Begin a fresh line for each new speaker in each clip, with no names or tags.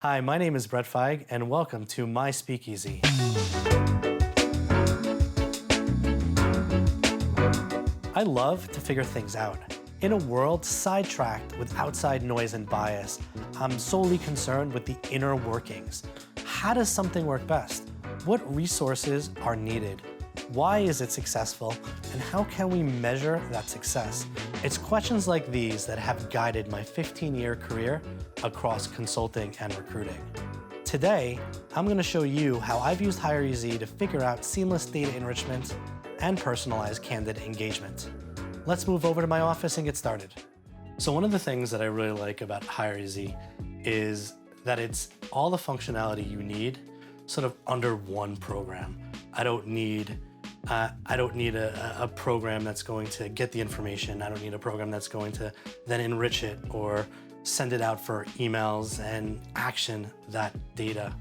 Hi, my name is Bret Feig, and welcome to my speakeasy. I love to figure things out. In a world sidetracked with outside noise and bias, I'm solely concerned with the inner workings. How does something work best? What resources are needed? Why is it successful? And how can we measure that success? It's questions like these that have guided my 15-year career across consulting and recruiting. Today, I'm going to show you how I've used hireEZ to figure out seamless data enrichment and personalized candidate engagement. Let's move over to my office and get started. So one of the things that I really like about hireEZ is that it's all the functionality you need sort of under one program. I don't need a program that's going to get the information. I don't need a program that's going to then enrich it or send it out for emails and action that data.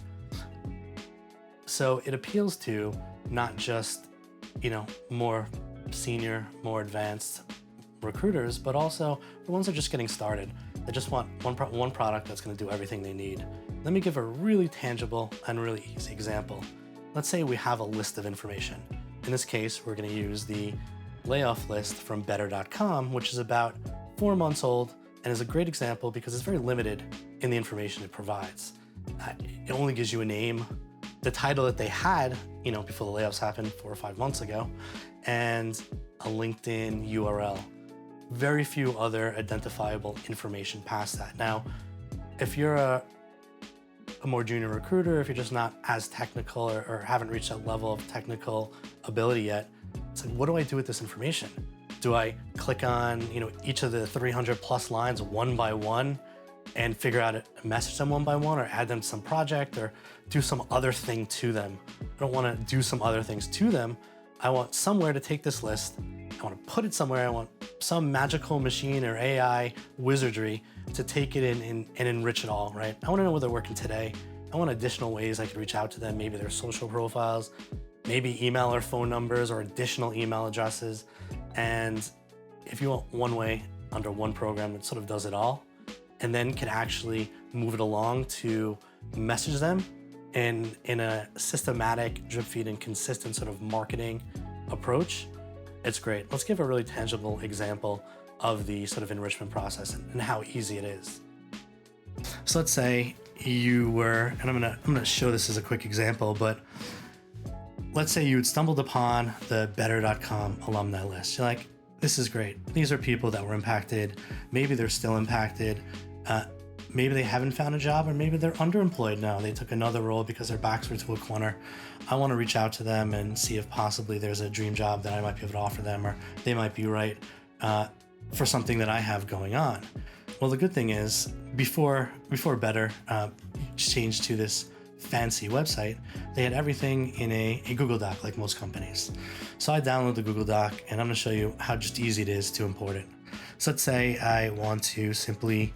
So it appeals to not just, more senior, more advanced recruiters, but also the ones that are just getting started. They just want one product that's going to do everything they need. Let me give a really tangible and really easy example. Let's say we have a list of information. In this case, we're going to use the layoff list from better.com, which is about 4 months old and is a great example because it's very limited in the information it provides. It only gives you a name, the title that they had, before the layoffs happened 4 or 5 months ago, and a LinkedIn URL. Very few other identifiable information past that. Now, if you're a more junior recruiter, if you're just not as technical or haven't reached that level of technical ability yet, it's like, what do I do with this information? Do I click on each of the 300 plus lines one by one and figure out a message them one by one, or add them to some project, or do some other thing to them? I don't want to do some other things to them. I want somewhere to take this list. I want to put it somewhere. I want some magical machine or AI wizardry to take it in and enrich it all, right? I want to know where they're working today. I want additional ways I could reach out to them, maybe their social profiles, maybe email or phone numbers or additional email addresses. And if you want one way under one program that sort of does it all, and then can actually move it along to message them in a systematic drip feed and consistent sort of marketing approach, it's great. Let's give a really tangible example of the sort of enrichment process and how easy it is. So let's say you were, and I'm gonna show this as a quick example, but let's say you had stumbled upon the better.com alumni list. You're like, this is great. These are people that were impacted. Maybe they're still impacted. Maybe they haven't found a job, or maybe they're underemployed now. They took another role because their backs were to a corner. I want to reach out to them and see if possibly there's a dream job that I might be able to offer them, or they might be right for something that I have going on. Well, the good thing is before Better changed to this fancy website, they had everything in a Google Doc like most companies. So I download the Google Doc, and I'm going to show you how just easy it is to import it. So let's say I want to simply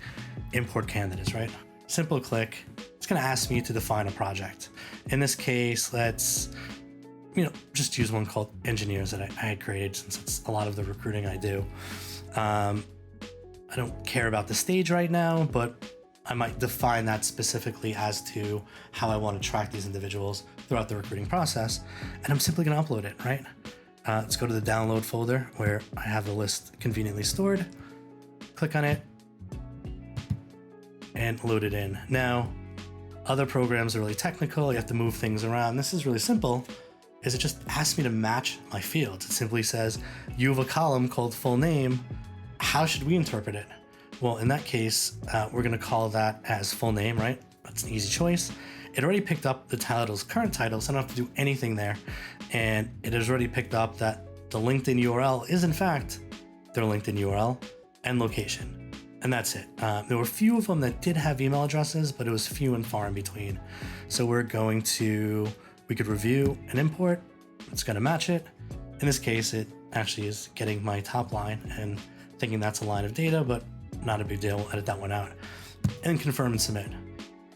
import candidates, right? Simple click. It's going to ask me to define a project. In this case, let's just use one called engineers that I had created, since it's a lot of the recruiting I do. I don't care about the stage right now, but I might define that specifically as to how I want to track these individuals throughout the recruiting process. And I'm simply going to upload it, right? Let's go to the download folder where I have the list conveniently stored. Click on it and load it in. Now, other programs are really technical. You have to move things around. This is really simple, is it just asks me to match my fields. It simply says, you have a column called full name. How should we interpret it? Well, in that case, we're going to call that as full name, right? That's an easy choice. It already picked up the title's current title, so I don't have to do anything there. And it has already picked up that the LinkedIn URL is in fact their LinkedIn URL and location. And that's it. There were a few of them that did have email addresses, but it was few and far in between. So we could review and import. It's going to match it. In this case, it actually is getting my top line and thinking that's a line of data, but not a big deal. We'll edit that one out and confirm and submit.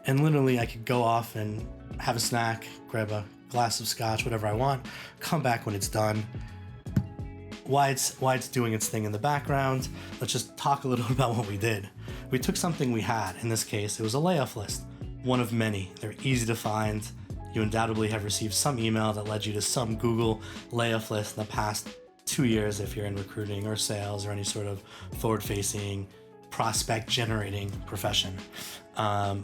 And literally I could go off and have a snack, grab a glass of scotch, whatever I want, come back when it's done. Why it's doing its thing in the background, let's just talk a little bit about what we did. We took something we had. In this case, it was a layoff list. one of many. They're easy to find. You undoubtedly have received some email that led you to some Google layoff list in the past 2 years if you're in recruiting or sales or any sort of forward-facing, prospect-generating profession. But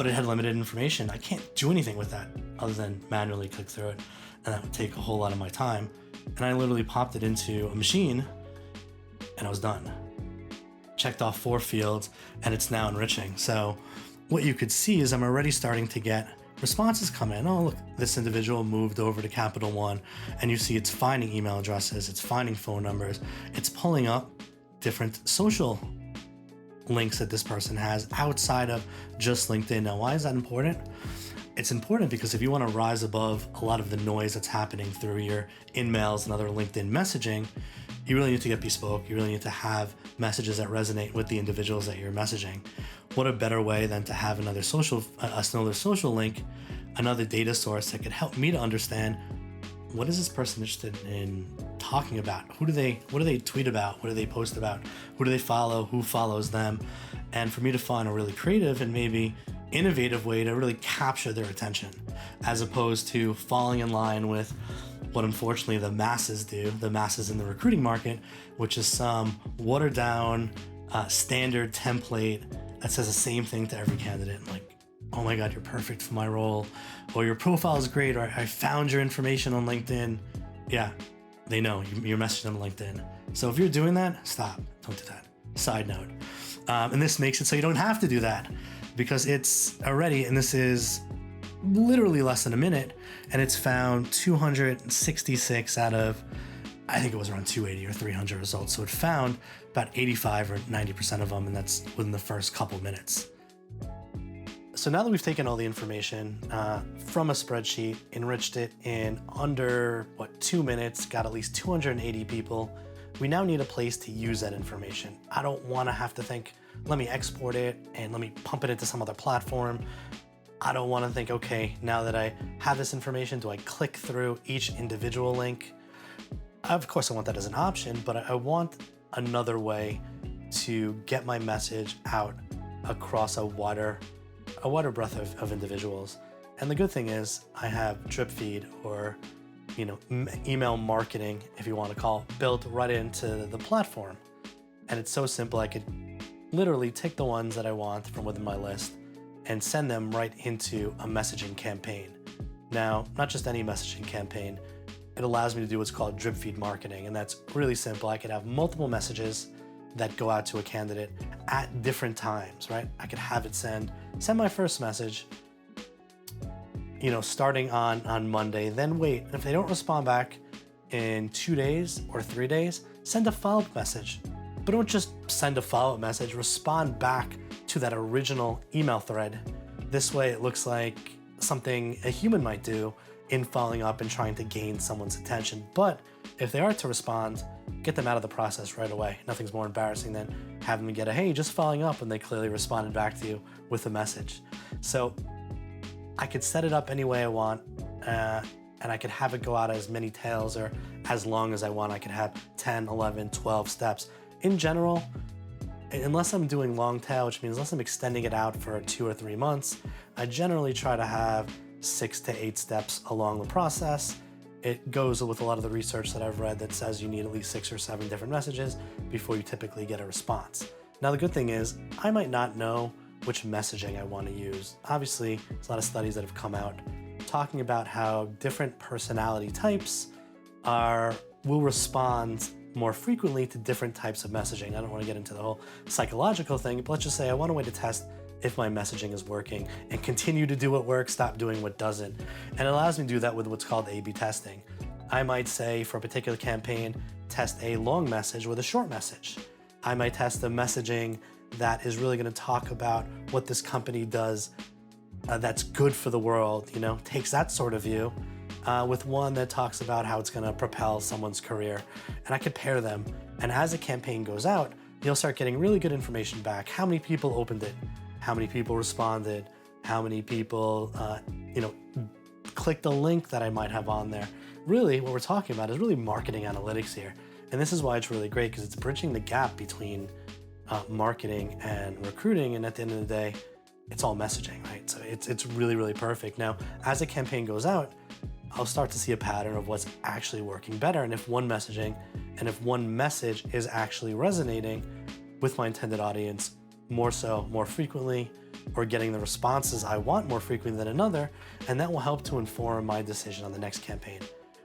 it had limited information. I can't do anything with that other than manually click through it, and that would take a whole lot of my time. And I literally popped it into a machine, and I was done. Checked off 4 fields, and it's now enriching. So what you could see is I'm already starting to get responses come in. Oh, look, this individual moved over to Capital One, and you see it's finding email addresses, it's finding phone numbers, it's pulling up different social links that this person has outside of just LinkedIn. Now, why is that important? It's important because if you want to rise above a lot of the noise that's happening through your in-mails and other LinkedIn messaging, you really need to get bespoke. You really need to have messages that resonate with the individuals that you're messaging. What a better way than to have another social link, another data source that could help me to understand what is this person interested in talking about? What do they tweet about? What do they post about? Who do they follow? Who follows them? And for me to find a really creative and maybe innovative way to really capture their attention, as opposed to falling in line with what unfortunately the masses do, the masses in the recruiting market, which is some watered down standard template that says the same thing to every candidate. Like, oh my God, you're perfect for my role, or your profile is great, or I found your information on LinkedIn. Yeah, they know you're messaging them on LinkedIn. So if you're doing that, stop, don't do that. Side note. And this makes it so you don't have to do that, because it's already, and this is literally less than a minute, and it's found 266 out of, I think it was around 280 or 300 results. So it found about 85 or 90% of them, and that's within the first couple minutes. So now that we've taken all the information from a spreadsheet, enriched it in under 2 minutes, got at least 280 people, we now need a place to use that information. I don't want to have to think, let me export it and let me pump it into some other platform. I don't want to think, okay, now that I have this information, do I click through each individual link? Of course, I want that as an option, but I want another way to get my message out across a wider breadth of individuals. And the good thing is I have drip feed, or email marketing, if you want to call it, built right into the platform. And it's so simple. I could literally take the ones that I want from within my list and send them right into a messaging campaign. Now, not just any messaging campaign, it allows me to do what's called drip feed marketing. And that's really simple. I could have multiple messages that go out to a candidate at different times, right? I could have it send my first message, starting on Monday, then wait. And if they don't respond back in 2 days or 3 days, send a follow-up message. But don't just send a follow-up message, respond back to that original email thread. This way it looks like something a human might do in following up and trying to gain someone's attention. But if they are to respond, get them out of the process right away. Nothing's more embarrassing than having them get a, hey, just following up, when they clearly responded back to you with a message. So I could set it up any way I want, and I could have it go out as many tails or as long as I want. I could have 10, 11, 12 steps. In general, unless I'm doing long tail, which means unless I'm extending it out for 2 or 3 months, I generally try to have 6 to 8 steps along the process. It goes with a lot of the research that I've read that says you need at least 6 or 7 different messages before you typically get a response. Now, the good thing is I might not know which messaging I want to use. Obviously, there's a lot of studies that have come out talking about how different personality types will respond more frequently to different types of messaging. I don't want to get into the whole psychological thing, but let's just say I want a way to test if my messaging is working and continue to do what works, stop doing what doesn't. And it allows me to do that with what's called A/B testing. I might say for a particular campaign, test a long message with a short message. I might test a messaging that is really going to talk about what this company does that's good for the world, takes that sort of view, with one that talks about how it's going to propel someone's career. And I could pair them. And as the campaign goes out, you'll start getting really good information back. How many people opened it? How many people responded? How many people, clicked the link that I might have on there? Really, what we're talking about is really marketing analytics here. And this is why it's really great, because it's bridging the gap between marketing and recruiting. And at the end of the day, it's all messaging, right? So it's really, really perfect. Now, as a campaign goes out, I'll start to see a pattern of what's actually working better. And if one message is actually resonating with my intended audience more frequently, or getting the responses I want more frequently than another, and that will help to inform my decision on the next campaign.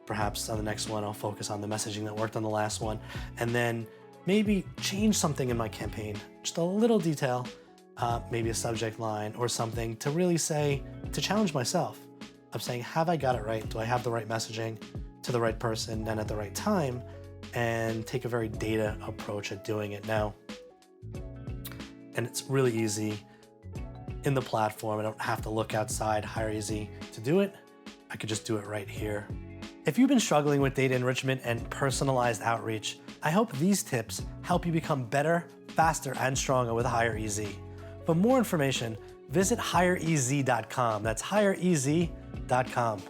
Perhaps on the next one, I'll focus on the messaging that worked on the last one, and then maybe change something in my campaign, just a little detail, maybe a subject line or something to really to challenge myself of saying, have I got it right? Do I have the right messaging to the right person and at the right time? And take a very data approach at doing it now. And it's really easy in the platform. I don't have to look outside hireEZ to do it. I could just do it right here. If you've been struggling with data enrichment and personalized outreach, I hope these tips help you become better, faster, and stronger with hireEZ. For more information, visit hireEZ.com. That's hireEZ.com.